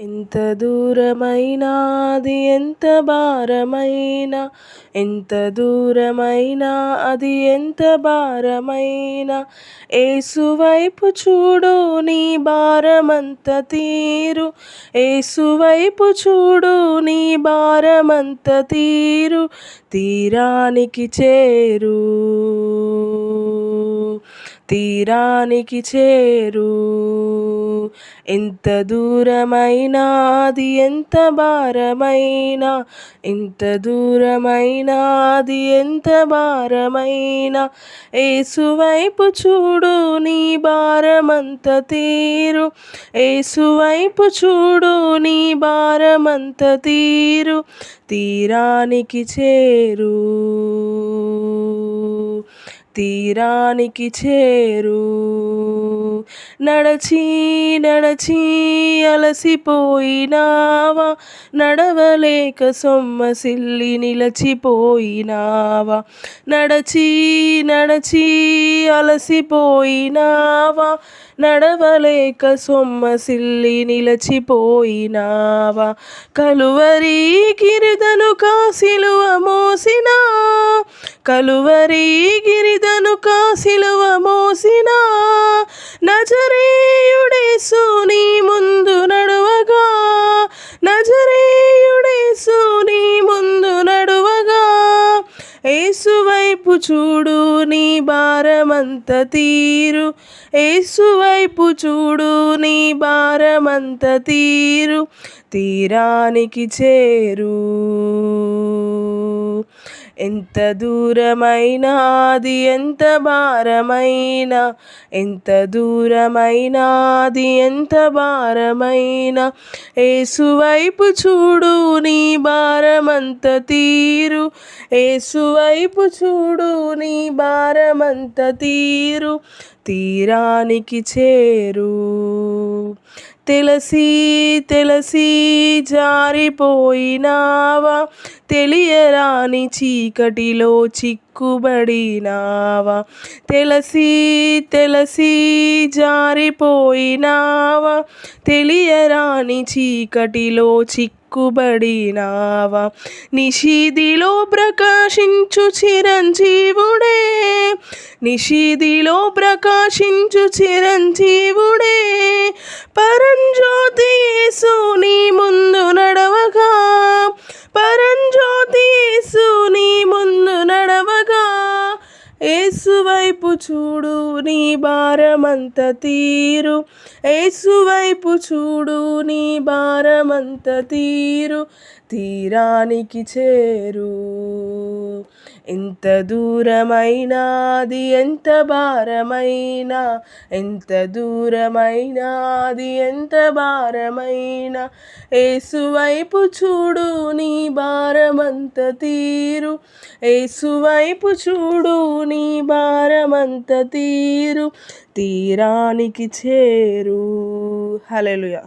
ఎంత దూరమైనా అది ఎంత భారమైనా, ఎంత దూరమైనా అది ఎంత భారమైనా, యేసువైపు చూడు నీ భారమంత తీరు, యేసువైపు చూడు నీ భారమంత తీరు, తీరానికి చేరు, తీరానికి చేరు. ఎంత దూరమైనా అది ఎంత భారమైనా, ఎంత దూరమైనా అది ఎంత భారమైనా, యేసువైపు చూడు నీ భారమంత తీరు, యేసువైపు చూడు నీ భారమంత తీరు, తీరానికి చేరు, తీరానికి చేరు. నడచి నడచి అలసిపోయినావా, నడవలేక సొమ్మసిల్లి నిలచిపోయినావా, నడచి నడచి అలసిపోయినావా, నడవలేక సొమ్మసిల్లి నిలచిపోయినావా, కలువరి గిరిదనుక సిలువ మోసినా, కలువరి గిరిదనుక సిలువ మోసినా, నజరేయుడేసు నీ ముందు నడువగా, నజరేయుడేసు నీ ముందు నడువగా, యేసువైపు చూడు నీ భారమంత తీరు, యేసువైపు చూడు నీ భారమంత తీరు, తీరానికి చేరు. ఎంత దూరమైనా అది ఎంత భారమైనా, ఎంత దూరమైనా అది ఎంత భారమైనా, యేసువైపు చూడు నీ భారమంత తీరు, యేసువైపు చూడు నీ భారమంత తీరు, తీరానికి చేరు. తెలిసి తెలిసి జారిపోయినావా, తెలియరాని చీకటిలో చిక్కుబడినావా, తెలిసి తెలిసి జారిపోయినావా, తెలియరాని చీకటిలో చిక్కుబడినావా, నిషిదిలో ప్రకాశించు చిరంజీవుడే, నిషిదిలో ప్రకాశించు చిరంజీవుడే, పరంజ్యోతి యేసు నీ ముందు నడవగా, పరంజ్యోతి యేసు నీ ముందు నడవగా, యేసువైపు చూడు నీ భారమంత తీరు, యేసువైపు చూడు నీ భారమంత తీరు, తీరానికి చేరు. ఎంత దూరమైనా అది ఎంత భారమైనా, ఎంత దూరమైనా అది ఎంత భారమైనా, యేసువైపు చూడు నీ భారమంత తీరు, యేసువైపు చూడు నీ భారమంత తీరు, తీరానికి చేరు. హల్లెలూయా.